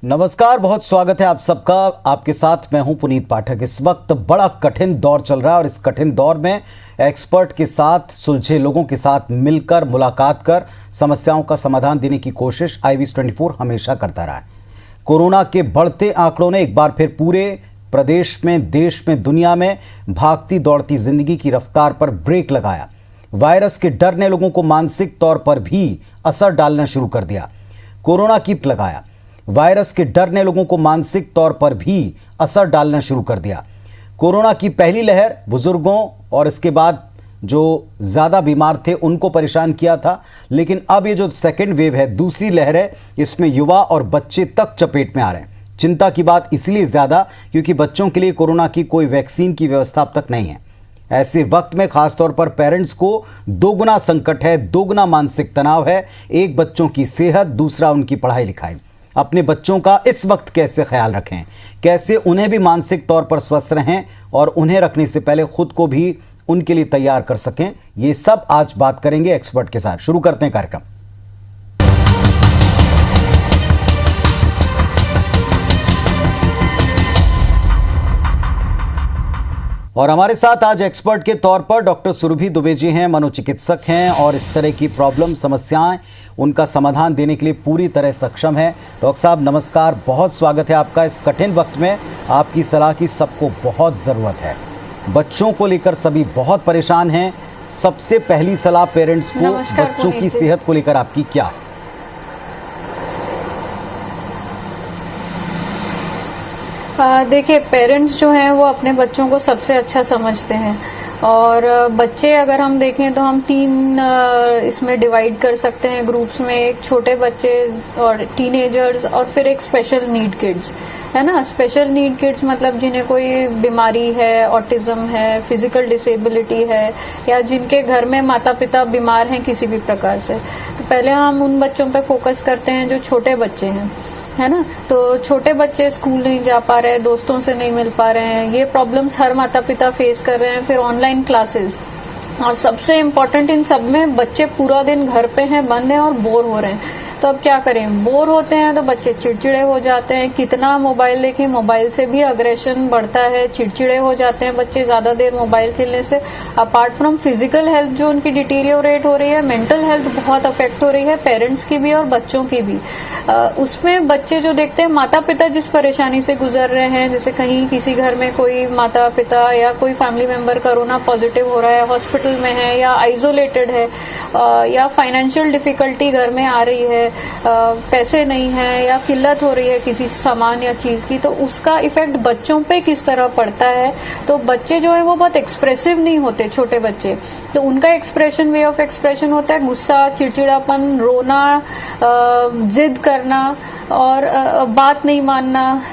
नमस्कार, बहुत स्वागत है आप सबका। आपके साथ मैं हूं पुनीत पाठक। इस वक्त बड़ा कठिन दौर चल रहा है और इस कठिन दौर में एक्सपर्ट के साथ, सुलझे लोगों के साथ मिलकर मुलाकात कर समस्याओं का समाधान देने की कोशिश IVS 24 हमेशा करता रहा है। कोरोना के बढ़ते आंकड़ों ने एक बार फिर पूरे प्रदेश में, देश में, दुनिया में भागती दौड़ती जिंदगी की रफ्तार पर ब्रेक लगाया। वायरस के डर ने लोगों को मानसिक तौर पर भी असर डालना शुरू कर दिया। कोरोना की लगाया वायरस के डर ने लोगों को मानसिक तौर पर भी असर डालना शुरू कर दिया। कोरोना की पहली लहर बुजुर्गों और इसके बाद जो ज़्यादा बीमार थे उनको परेशान किया था, लेकिन अब ये जो सेकेंड वेव है, दूसरी लहर है, इसमें युवा और बच्चे तक चपेट में आ रहे हैं। चिंता की बात इसलिए ज़्यादा क्योंकि बच्चों के लिए कोरोना की कोई वैक्सीन की व्यवस्था अब तक नहीं है। ऐसे वक्त में खासतौर पर पेरेंट्स को दोगुना संकट है, दोगुना मानसिक तनाव है। एक, बच्चों की सेहत, दूसरा उनकी पढ़ाई लिखाई। अपने बच्चों का इस वक्त कैसे ख्याल रखें, कैसे उन्हें भी मानसिक तौर पर स्वस्थ रहें और उन्हें रखने से पहले खुद को भी उनके लिए तैयार कर सकें, ये सब आज बात करेंगे एक्सपर्ट के साथ। शुरू करते हैं कार्यक्रम। और हमारे साथ आज एक्सपर्ट के तौर पर डॉक्टर सुरभि दुबे जी हैं, मनोचिकित्सक हैं और इस तरह की प्रॉब्लम, समस्याएं, उनका समाधान देने के लिए पूरी तरह सक्षम है। डॉक्टर साहब नमस्कार, बहुत स्वागत है आपका। इस कठिन वक्त में आपकी सलाह की सबको बहुत ज़रूरत है। बच्चों को लेकर सभी बहुत परेशान हैं। सबसे पहली सलाह पेरेंट्स को, बच्चों की सेहत को लेकर आपकी क्या है? देखिए, पेरेंट्स जो हैं वो अपने बच्चों को सबसे अच्छा समझते हैं और बच्चे अगर हम देखें तो हम तीन इसमें डिवाइड कर सकते हैं ग्रुप्स में। एक छोटे बच्चे और टीनेजर्स और फिर एक स्पेशल नीड किड्स, है ना। स्पेशल नीड किड्स मतलब जिन्हें कोई बीमारी है, ऑटिज्म है, फिजिकल डिसेबिलिटी है या जिनके घर में माता पिता बीमार हैं किसी भी प्रकार से। तो पहले हम उन बच्चों पे फोकस करते हैं जो छोटे बच्चे हैं, है ना। तो छोटे बच्चे स्कूल नहीं जा पा रहे हैं, दोस्तों से नहीं मिल पा रहे हैं, ये प्रॉब्लम्स हर माता पिता फेस कर रहे हैं। फिर ऑनलाइन क्लासेस, और सबसे इम्पोर्टेंट इन सब में बच्चे पूरा दिन घर पे हैं, बंद हैं और बोर हो रहे हैं। तो अब क्या करें? बोर होते हैं तो बच्चे चिड़चिड़े हो जाते हैं। कितना मोबाइल देखें, मोबाइल से भी अग्रेशन बढ़ता है, चिड़चिड़े हो जाते हैं बच्चे ज्यादा देर मोबाइल खेलने से। अपार्ट फ्रॉम फिजिकल हेल्थ जो उनकी डिटीरियोरेट हो रही है, मेंटल हेल्थ बहुत अफेक्ट हो रही है, पेरेंट्स की भी और बच्चों की भी। उसमें बच्चे जो देखते हैं माता पिता जिस परेशानी से गुजर रहे हैं, जैसे कहीं किसी घर में कोई माता पिता या कोई फैमिली मेंबर कोरोना पॉजिटिव हो रहा है, हॉस्पिटल में है या आइसोलेटेड है, या फाइनेंशियल डिफिकल्टी घर में आ रही है, पैसे नहीं है या किल्लत हो रही है किसी सामान या चीज की, तो उसका इफेक्ट बच्चों पे किस तरह पड़ता है। तो बच्चे जो है वो बहुत एक्सप्रेसिव नहीं होते, छोटे बच्चे। तो उनका एक्सप्रेशन, वे ऑफ एक्सप्रेशन होता है गुस्सा, चिड़चिड़ापन, रोना, जिद करना और बात नहीं मानना,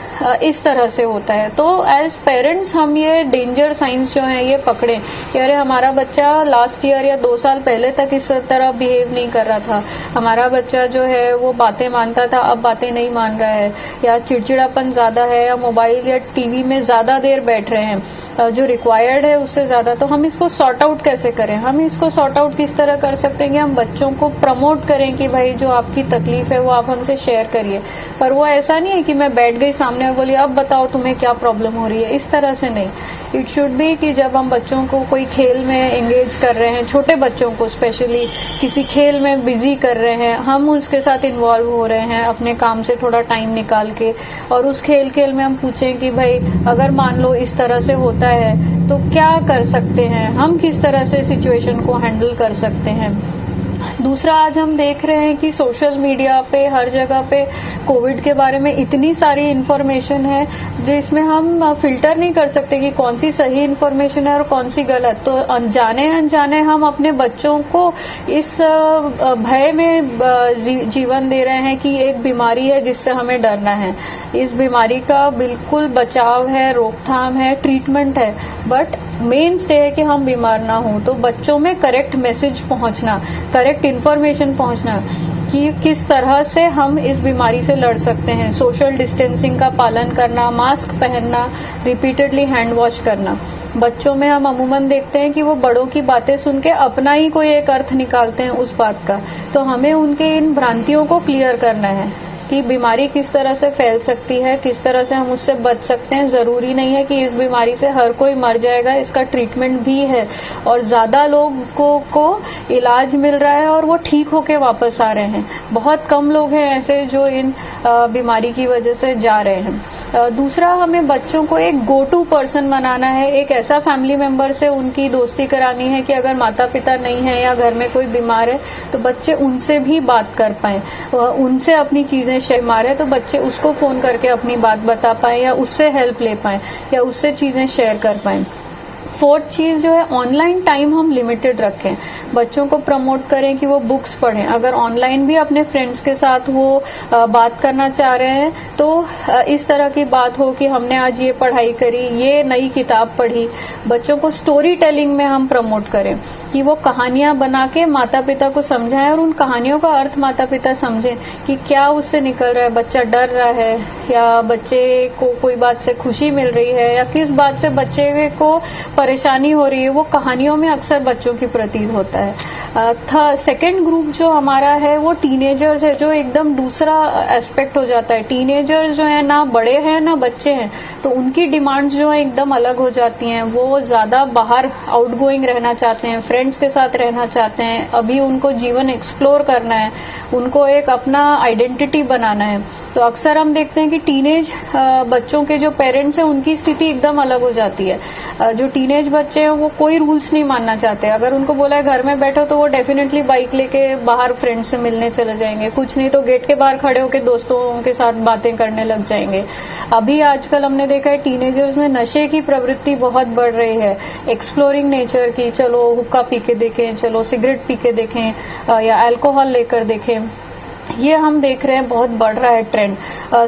इस तरह से होता है। तो एज पेरेंट्स हम ये डेंजर साइंस जो हैं ये पकड़ें कि अरे हमारा बच्चा लास्ट ईयर या 2 साल पहले तक इस तरह बिहेव नहीं कर रहा था, हमारा बच्चा जो है वो बातें मानता था अब बातें नहीं मान रहा है, या चिड़चिड़ापन ज्यादा है, या मोबाइल या टीवी में ज्यादा देर बैठ रहे हैं जो रिक्वायर्ड है उससे ज्यादा। तो हम इसको सॉर्ट आउट कैसे करें? हम इसको सॉर्ट आउट किस तरह कर सकते हैं कि हम बच्चों को प्रमोट करें कि भाई जो आपकी तकलीफ है वो आप हमसे शेयर करिए। पर वो ऐसा नहीं है कि मैं बैठ गई सामने और बोली अब बताओ तुम्हें क्या प्रॉब्लम हो रही है, इस तरह से नहीं। इट शुड बी कि जब हम बच्चों को कोई खेल में एंगेज कर रहे हैं, छोटे बच्चों को स्पेशली किसी खेल में बिजी कर रहे हैं, हम उसके साथ इन्वॉल्व हो रहे हैं अपने काम से थोड़ा टाइम निकाल के, और उस खेल में हम पूछें कि भाई अगर मान लो इस तरह से होता है तो क्या कर सकते हैं हम, किस तरह से सिचुएशन को हैंडल कर सकते हैं। दूसरा, आज हम देख रहे हैं कि सोशल मीडिया पे हर जगह पे कोविड के बारे में इतनी सारी इन्फॉर्मेशन है जिसमें हम फिल्टर नहीं कर सकते कि कौन सी सही इन्फॉर्मेशन है और कौन सी गलत। तो अनजाने हम अपने बच्चों को इस भय में जीवन दे रहे हैं कि एक बीमारी है जिससे हमें डरना है। इस बीमारी का बिल्कुल बचाव है, रोकथाम है, ट्रीटमेंट है, बट मेन स्टे है कि हम बीमार ना हो। तो बच्चों में करेक्ट मैसेज पहुंचना, करेक्ट इन्फॉर्मेशन पहुंचना कि किस तरह से हम इस बीमारी से लड़ सकते हैं। सोशल डिस्टेंसिंग का पालन करना, मास्क पहनना, रिपीटेडली हैंड वॉश करना। बच्चों में हम अमूमन देखते हैं कि वो बड़ों की बातें सुन के अपना ही कोई एक अर्थ निकालते हैं उस बात का। तो हमें उनके इन भ्रांतियों को क्लियर करना है कि बीमारी किस तरह से फैल सकती है, किस तरह से हम उससे बच सकते हैं। जरूरी नहीं है कि इस बीमारी से हर कोई मर जाएगा, इसका ट्रीटमेंट भी है और ज्यादा लोगों को इलाज मिल रहा है और वो ठीक होके वापस आ रहे हैं। बहुत कम लोग हैं ऐसे जो इन बीमारी की वजह से जा रहे हैं। दूसरा, हमें बच्चों को एक गो टू पर्सन बनाना है, एक ऐसा फैमिली मेंबर से उनकी दोस्ती करानी है कि अगर माता पिता नहीं है या घर में कोई बीमार है तो बच्चे उनसे भी बात कर पाए, उनसे अपनी चीजें शेयर मारे तो बच्चे उसको फोन करके अपनी बात बता पाए या उससे हेल्प ले पाए या उससे चीजें शेयर कर पाए। फोर्थ चीज जो है, ऑनलाइन टाइम हम लिमिटेड रखें। बच्चों को प्रमोट करें कि वो बुक्स पढ़ें। अगर ऑनलाइन भी अपने फ्रेंड्स के साथ वो बात करना चाह रहे हैं तो इस तरह की बात हो कि हमने आज ये पढ़ाई करी, ये नई किताब पढ़ी। बच्चों को स्टोरी टेलिंग में हम प्रमोट करें कि वो कहानियां बना के माता पिता को समझाएं और उन कहानियों का अर्थ माता पिता समझें कि क्या उससे निकल रहा है, बच्चा डर रहा है या बच्चे को कोई बात से खुशी मिल रही है या किस बात से बच्चे को परेशानी हो रही है। वो कहानियों में अक्सर बच्चों की प्रतीत होता है। सेकेंड ग्रुप जो हमारा है वो टीनेजर्स है, जो एकदम दूसरा एस्पेक्ट हो जाता है। टीनेजर्स जो है ना बड़े हैं ना बच्चे हैं, तो उनकी डिमांड्स जो है एकदम अलग हो जाती हैं। वो ज्यादा बाहर आउटगोइंग रहना चाहते हैं, फ्रेंड्स के साथ रहना चाहते हैं, अभी उनको जीवन एक्सप्लोर करना है, उनको एक अपना आइडेंटिटी बनाना है। तो अक्सर हम देखते हैं कि टीनेज बच्चों के जो पेरेंट्स हैं उनकी स्थिति एकदम अलग हो जाती है। जो टीनेज बच्चे हैं वो कोई रूल्स नहीं मानना चाहते। अगर उनको बोला है घर में बैठो तो वो डेफिनेटली बाइक लेके बाहर फ्रेंड्स से मिलने चले जाएंगे, कुछ नहीं तो गेट के बाहर खड़े होकर दोस्तों के साथ बातें करने लग जाएंगे। अभी आजकल हमने देखा है टीनेजर्स में नशे की प्रवृत्ति बहुत बढ़ रही है, एक्सप्लोरिंग नेचर की। चलो हुक्का पी के देखें, चलो सिगरेट पी के देखें या अल्कोहल लेकर देखें। ये हम देख रहे हैं बहुत बढ़ रहा है ट्रेंड,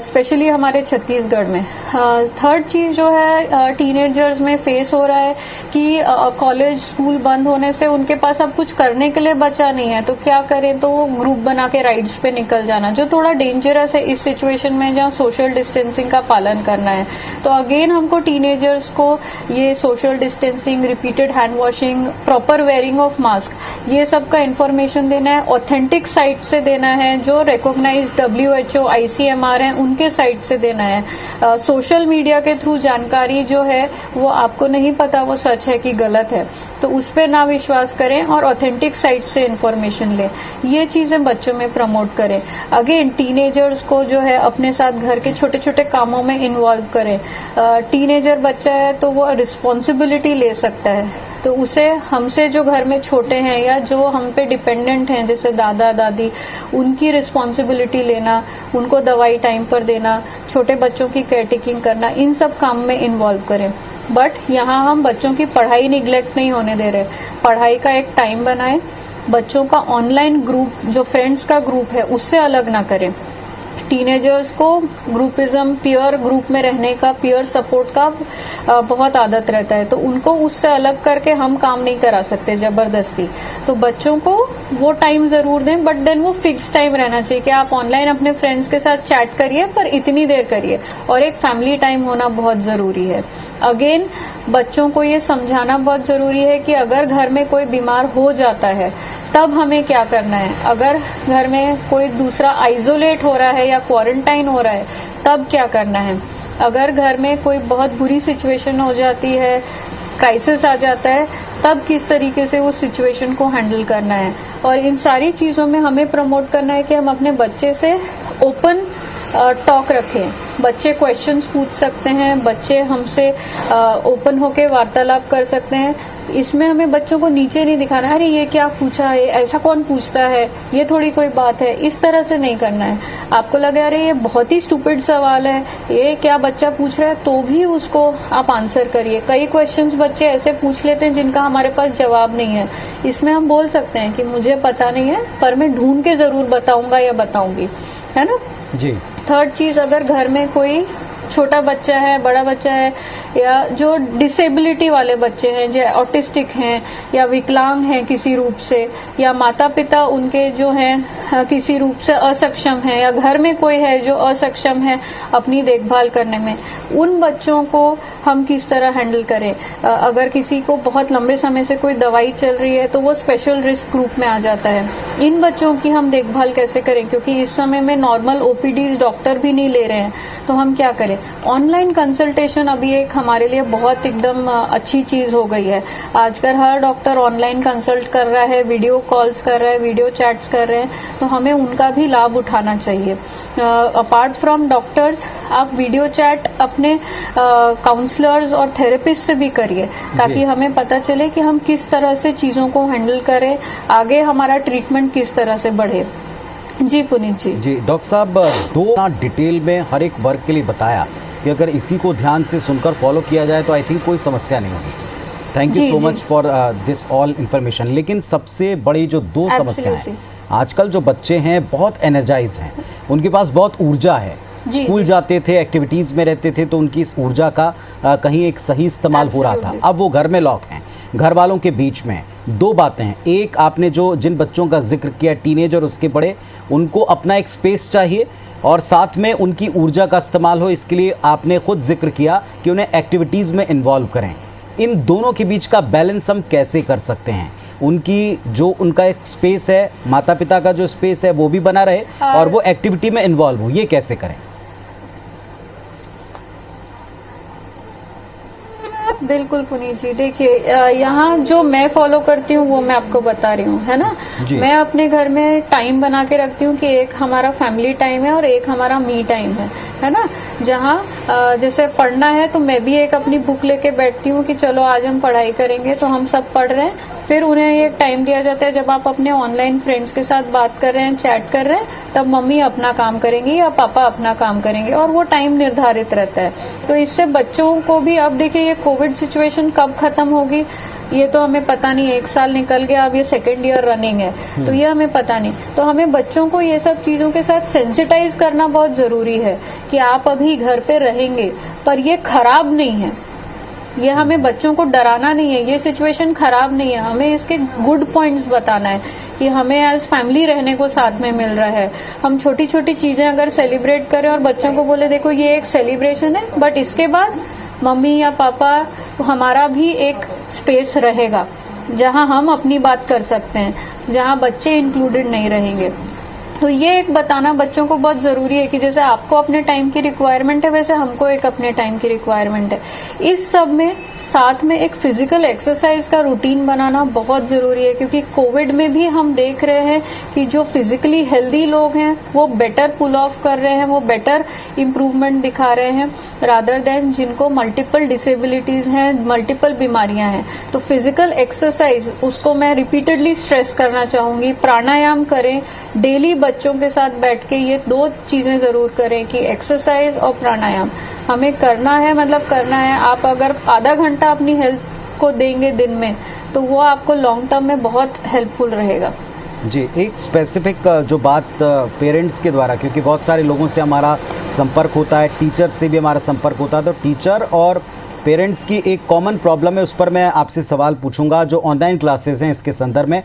स्पेशली हमारे छत्तीसगढ़ में। थर्ड चीज जो है टीनेजर्स में फेस हो रहा है कि कॉलेज स्कूल बंद होने से उनके पास अब कुछ करने के लिए बचा नहीं है, तो क्या करें, तो वो ग्रुप बना के राइड्स पे निकल जाना, जो थोड़ा डेंजरस है इस सिचुएशन में जहाँ सोशल डिस्टेंसिंग का पालन करना है। तो अगेन हमको टीनेजर्स को ये social distancing, repeated hand washing, proper wearing of mask, ये सब का इन्फॉर्मेशन देना है। ऑथेंटिक साइट से देना है, जो रिकॉग्नाइज्ड WHO, ICMR है उनके साइट से देना है। सोशल मीडिया के थ्रू जानकारी जो है वो आपको नहीं पता वो सच है कि गलत है, तो उस पर ना विश्वास करें और ऑथेंटिक साइट से इन्फॉर्मेशन लें। ये चीजें बच्चों में प्रमोट करें। अगेन टीनेजर्स को जो है अपने साथ घर के छोटे छोटे कामों में इन्वॉल्व करें। टीनेजर बच्चा है तो वो रिस्पॉन्सिबिलिटी ले सकता है, तो उसे हमसे जो घर में छोटे हैं या जो हम पे डिपेंडेंट हैं जैसे दादा दादी, उनकी रिस्पॉन्सिबिलिटी लेना, उनको दवाई टाइम पर देना, छोटे बच्चों की केयर टेकिंग करना, इन सब काम में इन्वॉल्व करें। बट यहाँ हम बच्चों की पढ़ाई निग्लेक्ट नहीं होने दे रहे। पढ़ाई का एक टाइम बनाएं, बच्चों का ऑनलाइन ग्रुप जो फ्रेंड्स का ग्रुप है उससे अलग ना करें। टीनेजर्स को ग्रुपिज्म, पीयर ग्रुप में रहने का, पीयर सपोर्ट का बहुत आदत रहता है, तो उनको उससे अलग करके हम काम नहीं करा सकते जबरदस्ती। तो बच्चों को वो टाइम जरूर दें, बट देन वो फिक्स टाइम रहना चाहिए कि आप ऑनलाइन अपने फ्रेंड्स के साथ चैट करिए पर इतनी देर करिए, और एक फैमिली टाइम होना बहुत जरूरी है। अगेन बच्चों को ये समझाना बहुत जरूरी है कि अगर घर में कोई बीमार हो जाता है तब हमें क्या करना है। अगर घर में कोई दूसरा आइसोलेट हो रहा है या क्वारंटाइन हो रहा है तब क्या करना है। अगर घर में कोई बहुत बुरी सिचुएशन हो जाती है, क्राइसिस आ जाता है, तब किस तरीके से उस सिचुएशन को हैंडल करना है। और इन सारी चीजों में हमें प्रमोट करना है कि हम अपने बच्चे से ओपन टॉक रखें। बच्चे क्वेश्चंस पूछ सकते हैं, बच्चे हमसे ओपन होके वार्तालाप कर सकते हैं। इसमें हमें बच्चों को नीचे नहीं दिखाना, अरे ये क्या पूछा है, ऐसा कौन पूछता है, ये थोड़ी कोई बात है, इस तरह से नहीं करना है। आपको लगे अरे ये बहुत ही स्टूपिड सवाल है, ये क्या बच्चा पूछ रहा है, तो भी उसको आप आंसर करिए। कई क्वेश्चंस बच्चे ऐसे पूछ लेते हैं जिनका हमारे पास जवाब नहीं है। इसमें हम बोल सकते हैं कि मुझे पता नहीं है पर मैं ढूंढ के जरूर बताऊंगा या बताऊंगी, है ना जी। थर्ड चीज, अगर घर में कोई छोटा बच्चा है, बड़ा बच्चा है या जो डिसेबिलिटी वाले बच्चे हैं, जो ऑटिस्टिक हैं या विकलांग हैं किसी रूप से, या माता पिता उनके जो हैं किसी रूप से असक्षम हैं, या घर में कोई है जो असक्षम है अपनी देखभाल करने में, उन बच्चों को हम किस तरह हैंडल करें। अगर किसी को बहुत लंबे समय से कोई दवाई चल रही है तो वो स्पेशल रिस्क ग्रुप में आ जाता है। इन बच्चों की हम देखभाल कैसे करें, क्योंकि इस समय में नॉर्मल ओपीडीज डॉक्टर भी नहीं ले रहे हैं, तो हम क्या करें। ऑनलाइन कंसल्टेशन अभी एक हमारे लिए बहुत एकदम अच्छी चीज हो गई है। आजकल हर डॉक्टर ऑनलाइन कंसल्ट कर रहा है, वीडियो कॉल्स कर रहा है, वीडियो चैट्स कर रहे हैं, तो हमें उनका भी लाभ उठाना चाहिए। अपार्ट फ्रॉम डॉक्टर्स, आप वीडियो चैट अपने काउंसलर्स और थेरेपिस्ट से भी करिए, ताकि हमें पता चले कि हम किस तरह से चीजों को हैंडल करें, आगे हमारा ट्रीटमेंट किस तरह से बढ़े। जी पुनीत जी। जी डॉक्टर साहब, दो डिटेल में हर एक वर्ग के लिए बताया कि अगर इसी को ध्यान से सुनकर फॉलो किया जाए तो आई थिंक कोई समस्या नहीं होगी। Thank you so much for this all information. लेकिन सबसे बड़ी जो दो समस्याएं हैं, आजकल जो बच्चे हैं बहुत एनर्जाइज हैं, उनके पास बहुत ऊर्जा है, स्कूल जाते थे, एक्टिविटीज़ में रहते थे, तो उनकी इस ऊर्जा का कहीं एक सही इस्तेमाल हो रहा था। अब वो घर में लॉक हैं, घर वालों के बीच में। दो बातें हैं, एक आपने जो जिन बच्चों का जिक्र किया, टीनेज और उसके बड़े, उनको अपना एक स्पेस चाहिए और साथ में उनकी ऊर्जा का इस्तेमाल हो, इसके लिए आपने खुद जिक्र किया कि उन्हें एक्टिविटीज़ में इन्वॉल्व करें। इन दोनों के बीच का बैलेंस हम कैसे कर सकते हैं? उनकी जो उनका एक स्पेस है, माता पिता का जो स्पेस है वो भी बना रहे और वो एक्टिविटी में इन्वॉल्व हो, ये कैसे करें? बिल्कुल पुनीत जी, देखिए यहाँ जो मैं फॉलो करती हूँ वो मैं आपको बता रही हूँ, है ना। मैं अपने घर में टाइम बना के रखती हूँ कि एक हमारा फैमिली टाइम है और एक हमारा मी टाइम है ना। जहाँ जैसे पढ़ना है तो मैं भी एक अपनी बुक लेके बैठती हूँ कि चलो आज हम पढ़ाई करेंगे, तो हम सब पढ़ रहे हैं। फिर उन्हें एक टाइम दिया जाता है जब आप अपने ऑनलाइन फ्रेंड्स के साथ बात कर रहे हैं, चैट कर रहे हैं, तब मम्मी अपना काम करेंगी या पापा अपना काम करेंगे, और वो टाइम निर्धारित रहता है। तो इससे बच्चों को भी, अब देखिए ये कोविड सिचुएशन कब खत्म होगी ये तो हमें पता नहीं है, 1 साल निकल गया, अब ये 2nd ईयर रनिंग है, तो ये हमें पता नहीं। तो हमें बच्चों को ये सब चीजों के साथ सेंसिटाइज करना बहुत जरूरी है कि आप अभी घर पे रहेंगे पर ये खराब नहीं है, ये हमें बच्चों को डराना नहीं है, ये सिचुएशन खराब नहीं है, हमें इसके गुड पॉइंट्स बताना है कि हमें एज फैमिली रहने को साथ में मिल रहा है। हम छोटी छोटी चीजें अगर सेलिब्रेट करें और बच्चों को बोले देखो ये एक सेलिब्रेशन है, बट इसके बाद मम्मी या पापा हमारा भी एक स्पेस रहेगा जहां हम अपनी बात कर सकते हैं, जहां बच्चे इंक्लूडेड नहीं रहेंगे। तो ये एक बताना बच्चों को बहुत जरूरी है कि जैसे आपको अपने टाइम की रिक्वायरमेंट है वैसे हमको एक अपने टाइम की रिक्वायरमेंट है। इस सब में साथ में एक फिजिकल एक्सरसाइज का रूटीन बनाना बहुत जरूरी है, क्योंकि कोविड में भी हम देख रहे हैं कि जो फिजिकली हेल्दी लोग हैं वो बेटर पुल ऑफ कर रहे हैं, वो बेटर इम्प्रूवमेंट दिखा रहे हैं रादर देन जिनको मल्टीपल डिसेबिलिटीज हैं, मल्टीपल बीमारियां हैं। तो फिजिकल एक्सरसाइज, उसको मैं रिपीटेडली स्ट्रेस करना चाहूंगी। प्राणायाम करें डेली, बच्चों के साथ बैठ के ये 2 चीजें जरूर करें कि एक्सरसाइज और प्राणायाम हमें करना है, मतलब करना है। आप अगर आधा घंटा अपनी हेल्थ को देंगे दिन में तो वो आपको लॉन्ग टर्म में बहुत हेल्पफुल रहेगा। जी, एक स्पेसिफिक जो बात पेरेंट्स के द्वारा, क्योंकि बहुत सारे लोगों से हमारा संपर्क होता है, टीचर से भी हमारा संपर्क होता है, तो टीचर और पेरेंट्स की एक कॉमन प्रॉब्लम है, उस पर मैं आपसे सवाल पूछूंगा जो ऑनलाइन क्लासेस हैं इसके संदर्भ में।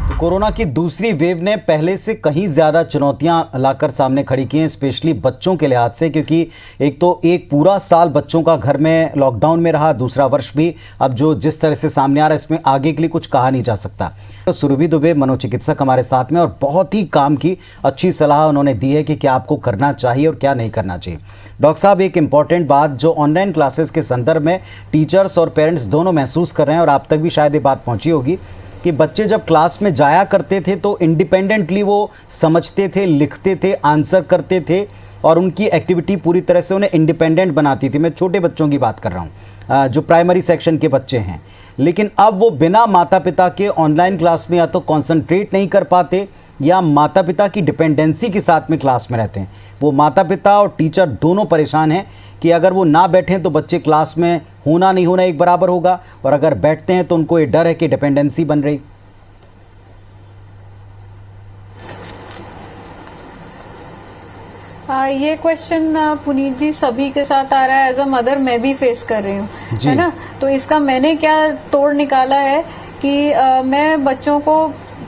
तो कोरोना की दूसरी वेव ने पहले से कहीं ज़्यादा चुनौतियां लाकर सामने खड़ी की हैं, स्पेशली बच्चों के लिहाज से, क्योंकि एक तो एक पूरा साल बच्चों का घर में लॉकडाउन में रहा, दूसरा वर्ष भी अब जो जिस तरह से सामने आ रहा है इसमें आगे के लिए कुछ कहा नहीं जा सकता। तो सुरभि दुबे मनोचिकित्सक हमारे साथ में, और बहुत ही काम की अच्छी सलाह उन्होंने दी है कि क्या आपको करना चाहिए और क्या नहीं करना चाहिए। डॉक्टर साहब, एक इम्पॉर्टेंट बात जो ऑनलाइन क्लासेस के संदर्भ में टीचर्स और पेरेंट्स दोनों महसूस कर रहे हैं, और आप तक भी शायद ये बात पहुंची होगी कि बच्चे जब क्लास में जाया करते थे तो इंडिपेंडेंटली वो समझते थे, लिखते थे, आंसर करते थे, और उनकी एक्टिविटी पूरी तरह से उन्हें इंडिपेंडेंट बनाती थी। मैं छोटे बच्चों की बात कर रहा हूँ, जो प्राइमरी सेक्शन के बच्चे हैं। लेकिन अब वो बिना माता पिता के ऑनलाइन क्लास में या तो कॉन्सेंट्रेट नहीं कर पाते या माता पिता की डिपेंडेंसी के साथ में क्लास में रहते हैं। वो माता पिता और टीचर दोनों परेशान हैं कि अगर वो ना बैठें तो बच्चे क्लास में होना नहीं होना एक बराबर होगा, और अगर बैठते हैं तो उनको ये डर है कि डिपेंडेंसी बन रही। ये क्वेश्चन पुनीत जी सभी के साथ आ रहा है। एज अ मदर मैं भी फेस कर रही हूँ, है ना। तो इसका मैंने क्या तोड़ निकाला है कि मैं बच्चों को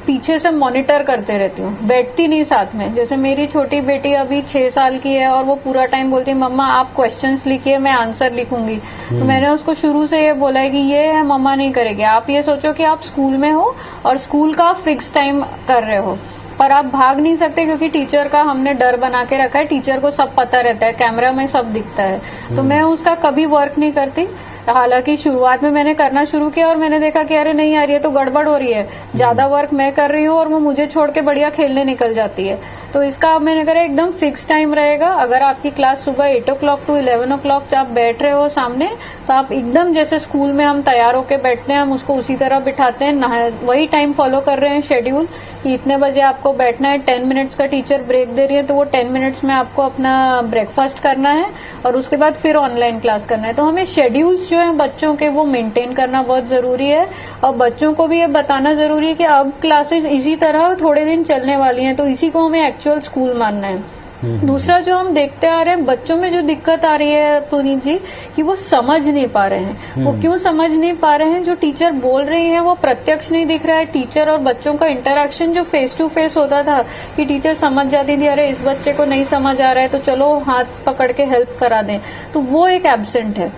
पीछे से मॉनिटर करते रहती हूँ, बैठती नहीं साथ में। जैसे मेरी छोटी बेटी अभी 6 साल की है और वो पूरा टाइम बोलती है मम्मा आप क्वेश्चंस लिखिए मैं आंसर लिखूंगी। तो मैंने उसको शुरू से ये बोला है कि ये है मम्मा नहीं करेगी। आप ये सोचो कि आप स्कूल में हो और स्कूल का फिक्स टाइम कर रहे हो, पर आप भाग नहीं सकते क्योंकि टीचर का हमने डर बना के रखा है। टीचर को सब पता रहता है, कैमरा में सब दिखता है। तो मैं उसका कभी वर्क नहीं करती। हालांकि शुरुआत में मैंने करना शुरू किया और मैंने देखा कि अरे नहीं यार ये तो गड़बड़ हो रही है, ज्यादा वर्क मैं कर रही हूँ और वो मुझे छोड़ के बढ़िया खेलने निकल जाती है। तो इसका मैंने कहा एकदम फिक्स टाइम रहेगा। अगर आपकी क्लास सुबह 8 o'clock to 11 o'clock आप बैठ रहे हो सामने, तो आप एकदम जैसे स्कूल में हम तैयार होके बैठते हैं, हम उसको उसी तरह बिठाते हैं, वही टाइम फॉलो कर रहे हैं शेड्यूल कि इतने बजे आपको बैठना है। 10 मिनट्स का टीचर ब्रेक दे रही है तो वो 10 मिनट्स में आपको अपना ब्रेकफास्ट करना है और उसके बाद फिर ऑनलाइन क्लास करना है। तो हमें शेड्यूल्स जो है बच्चों के वो मेंटेन करना बहुत जरूरी है और बच्चों को भी ये बताना जरूरी है कि अब क्लासेस इसी तरह थोड़े दिन चलने वाली हैं, तो इसी को हमें एक्चुअल स्कूल मानना है। दूसरा जो हम देखते आ रहे हैं बच्चों में जो दिक्कत आ रही है पुनीत जी कि वो समझ नहीं पा रहे हैं। वो क्यों समझ नहीं पा रहे हैं? जो टीचर बोल रही है वो प्रत्यक्ष नहीं दिख रहा है। टीचर और बच्चों का इंटरेक्शन जो फेस टू फेस होता था कि टीचर समझ जाती थी अरे इस बच्चे को नहीं समझ आ रहा है तो चलो हाथ पकड़ के हेल्प करा दें, तो वो एक एब्सेंट है।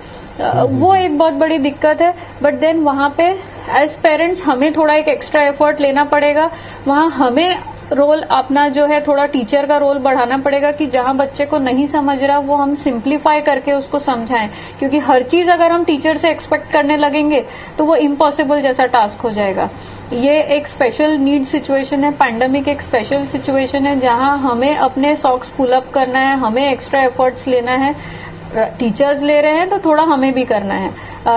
वो एक बहुत बड़ी दिक्कत है। बट देन वहां पे एज पेरेंट्स हमें थोड़ा एक एक्स्ट्रा एफर्ट लेना पड़ेगा। वहां हमें रोल अपना जो है थोड़ा टीचर का रोल बढ़ाना पड़ेगा कि जहां बच्चे को नहीं समझ रहा वो हम सिंप्लीफाई करके उसको समझाएं, क्योंकि हर चीज अगर हम टीचर से एक्सपेक्ट करने लगेंगे तो वो इम्पॉसिबल जैसा टास्क हो जाएगा। ये एक स्पेशल नीड सिचुएशन है, पैंडेमिक एक स्पेशल सिचुएशन है जहां हमें अपने सॉक्स पुल अप करना है, हमें एक्स्ट्रा एफर्ट्स लेना है। टीचर्स ले रहे हैं तो थोड़ा हमें भी करना है।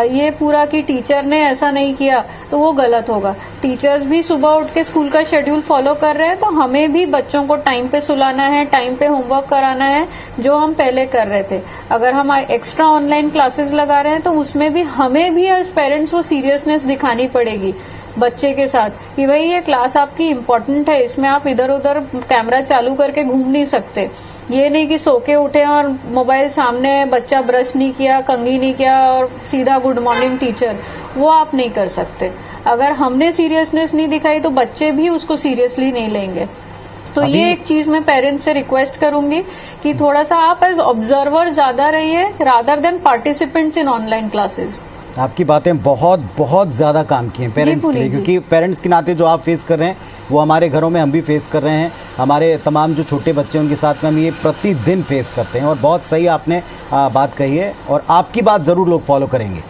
ये पूरा कि टीचर ने ऐसा नहीं किया तो वो गलत होगा। टीचर्स भी सुबह उठ के स्कूल का शेड्यूल फॉलो कर रहे हैं तो हमें भी बच्चों को टाइम पे सुलाना है, टाइम पे होमवर्क कराना है, जो हम पहले कर रहे थे। अगर हम एक्स्ट्रा ऑनलाइन क्लासेस लगा रहे हैं तो उसमें भी हमें भी एज पेरेंट्स वो सीरियसनेस दिखानी पड़ेगी बच्चे के साथ कि भाई ये क्लास आपकी इम्पोर्टेंट है, इसमें आप इधर उधर कैमरा चालू करके घूम नहीं सकते। ये नहीं कि सो के उठे और मोबाइल सामने, बच्चा ब्रश नहीं किया, कंघी नहीं किया और सीधा गुड मॉर्निंग टीचर, वो आप नहीं कर सकते। अगर हमने सीरियसनेस नहीं दिखाई तो बच्चे भी उसको सीरियसली नहीं लेंगे। तो ये एक चीज मैं पेरेंट्स से रिक्वेस्ट करूंगी कि थोड़ा सा आप एज ऑब्जर्वर ज्यादा रहिए rather than participants in online classes. आपकी बातें बहुत बहुत ज़्यादा काम की हैं पेरेंट्स के लिए, क्योंकि पेरेंट्स के नाते जो आप फेस कर रहे हैं वो हमारे घरों में हम भी फेस कर रहे हैं। हमारे तमाम जो छोटे बच्चे हैं उनके साथ में हम ये प्रतिदिन फेस करते हैं और बहुत सही आपने बात कही है और आपकी बात ज़रूर लोग फॉलो करेंगे।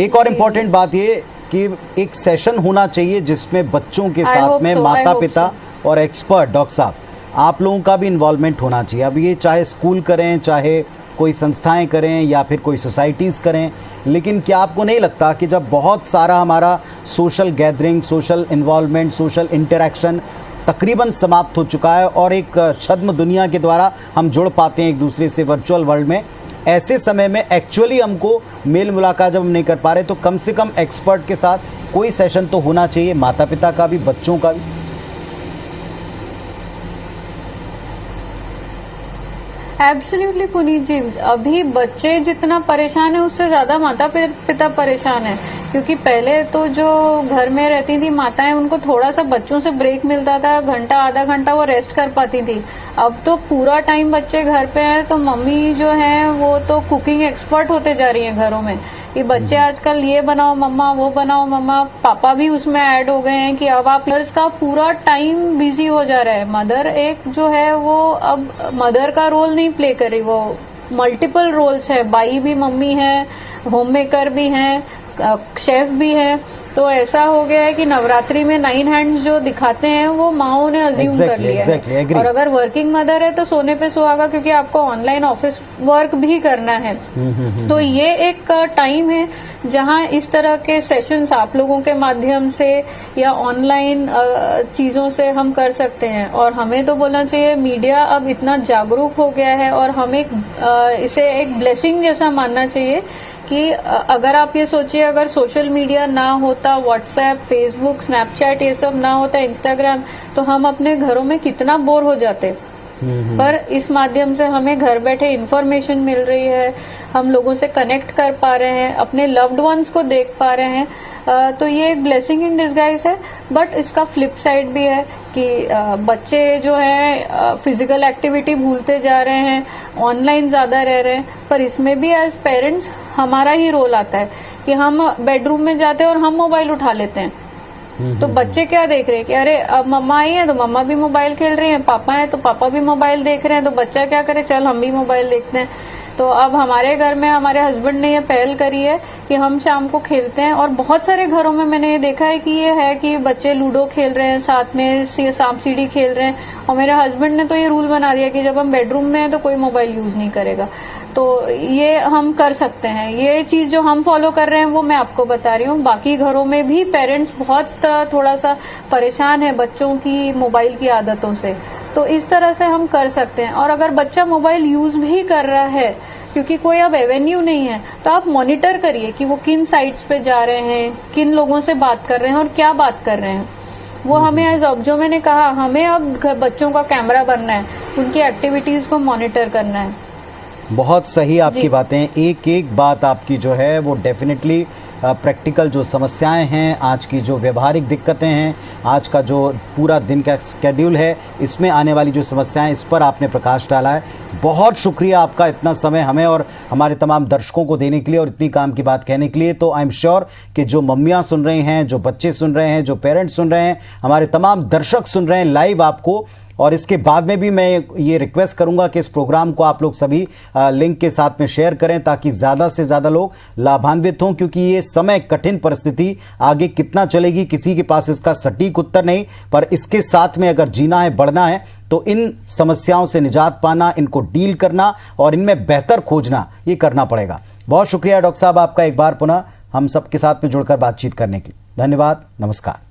एक और इम्पॉर्टेंट बात ये कि एक सेशन होना चाहिए जिसमें बच्चों के साथ में माता पिता और एक्सपर्ट डॉक्टर साहब आप लोगों का भी इन्वॉल्वमेंट होना चाहिए। अब ये चाहे स्कूल करें, चाहे कोई संस्थाएं करें या फिर कोई सोसाइटीज़ करें, लेकिन क्या आपको नहीं लगता कि जब बहुत सारा हमारा social gathering, social involvement, social interaction तकरीबन समाप्त हो चुका है और एक छद्म दुनिया के द्वारा हम जुड़ पाते हैं एक दूसरे से वर्चुअल वर्ल्ड में, ऐसे समय में एक्चुअली हमको मेल मुलाकात जब हम नहीं कर पा रहे तो कम से कम एक्सपर्ट के साथ कोई सेशन तो होना चाहिए, माता पिता का भी, बच्चों का भी। एब्सोल्युटली पुनीत जी, अभी बच्चे जितना परेशान है उससे ज्यादा माता पिता परेशान है, क्योंकि पहले तो जो घर में रहती थी माताएं उनको थोड़ा सा बच्चों से ब्रेक मिलता था, घंटा आधा घंटा वो रेस्ट कर पाती थी। अब तो पूरा टाइम बच्चे घर पे हैं तो मम्मी जो है वो तो कुकिंग एक्सपर्ट होते जा रही हैं घरों में कि बच्चे आजकल ये बनाओ मम्मा, वो बनाओ मम्मा। पापा भी उसमें ऐड हो गए हैं कि अब आप का पूरा टाइम बिजी हो जा रहा है। मदर एक जो है वो अब मदर का रोल नहीं प्ले कर रही, वो मल्टीपल रोल्स है, बाई भी मम्मी है, होम मेकर भी है, शेफ भी है। तो ऐसा हो गया है कि नवरात्रि में 9 हैंड्स जो दिखाते हैं वो माओ ने अज्यूम कर लिया है। और अगर वर्किंग मदर है तो सोने पे सुहागा, क्योंकि आपको ऑनलाइन ऑफिस वर्क भी करना है। तो ये एक टाइम है जहां इस तरह के सेशंस आप लोगों के माध्यम से या ऑनलाइन चीजों से हम कर सकते हैं। और हमें तो बोलना चाहिए मीडिया अब इतना जागरूक हो गया है और हमें इसे एक ब्लेसिंग जैसा मानना चाहिए कि अगर आप ये सोचिए अगर सोशल मीडिया ना होता, व्हाट्सएप, फेसबुक, स्नैपचैट ये सब ना होता, इंस्टाग्राम, तो हम अपने घरों में कितना बोर हो जाते। पर इस माध्यम से हमें घर बैठे इंफॉर्मेशन मिल रही है, हम लोगों से कनेक्ट कर पा रहे हैं, अपने लव्ड वंस को देख पा रहे हैं। तो ये एक ब्लेसिंग इन डिस्गाइज है। बट इसका फ्लिप साइड भी है कि बच्चे जो हैं फिजिकल एक्टिविटी भूलते जा रहे हैं, ऑनलाइन ज्यादा रह रहे हैं। पर इसमें भी एज पेरेंट्स हमारा ही रोल आता है कि हम बेडरूम में जाते हैं और हम मोबाइल उठा लेते हैं। तो बच्चे क्या देख रहे हैं कि अरे अब मम्मा आई है तो मम्मा भी मोबाइल खेल रही हैं, पापा है तो पापा भी मोबाइल देख रहे हैं, तो बच्चा क्या करे, चल हम भी मोबाइल देखते हैं। तो अब हमारे घर में हमारे हस्बैंड ने ये पहल करी है कि हम शाम को खेलते हैं। और बहुत सारे घरों में मैंने ये देखा है कि ये है कि बच्चे लूडो खेल रहे हैं, साथ में सांप सीढ़ी खेल रहे हैं। और मेरे हस्बैंड ने तो ये रूल बना दिया कि जब हम बेडरूम में हैं तो कोई मोबाइल यूज नहीं करेगा। तो ये हम कर सकते हैं। ये चीज जो हम फॉलो कर रहे हैं वो मैं आपको बता रही हूँ। बाकी घरों में भी पेरेंट्स बहुत थोड़ा सा परेशान है बच्चों की मोबाइल की आदतों से। तो इस तरह से हम कर सकते हैं। और अगर बच्चा मोबाइल यूज भी कर रहा है, क्योंकि कोई अब एवेन्यू नहीं है, तो आप मॉनिटर करिए कि वो किन साइट्स पे जा रहे हैं, किन लोगों से बात कर रहे हैं और क्या बात कर रहे हैं। वो हमें एज जो मैंने कहा, हमें अब बच्चों का कैमरा बनना है, उनकी एक्टिविटीज को मॉनिटर करना है। बहुत सही आपकी बातें। एक एक बात आपकी जो है वो डेफिनेटली प्रैक्टिकल जो समस्याएं हैं, आज की जो व्यवहारिक दिक्कतें हैं, आज का जो पूरा दिन का स्केड्यूल है, इसमें आने वाली जो समस्याएं, इस पर आपने प्रकाश डाला है। बहुत शुक्रिया आपका इतना समय हमें और हमारे तमाम दर्शकों को देने के लिए और इतनी काम की बात कहने के लिए। तो आई एम श्योर कि जो मम्मियाँ सुन रही हैं, जो बच्चे सुन रहे हैं, जो पेरेंट्स सुन रहे हैं, हमारे तमाम दर्शक सुन रहे हैं लाइव आपको। और इसके बाद में भी मैं ये रिक्वेस्ट करूंगा कि इस प्रोग्राम को आप लोग सभी लिंक के साथ में शेयर करें ताकि ज़्यादा से ज़्यादा लोग लाभान्वित हों, क्योंकि ये समय कठिन परिस्थिति आगे कितना चलेगी किसी के पास इसका सटीक उत्तर नहीं, पर इसके साथ में अगर जीना है, बढ़ना है, तो इन समस्याओं से निजात पाना, इनको डील करना और इनमें बेहतर खोजना, ये करना पड़ेगा। बहुत शुक्रिया डॉक्टर साहब आपका एक बार पुनः हम सबके साथ में जुड़कर बातचीत करने के लिए। धन्यवाद, नमस्कार।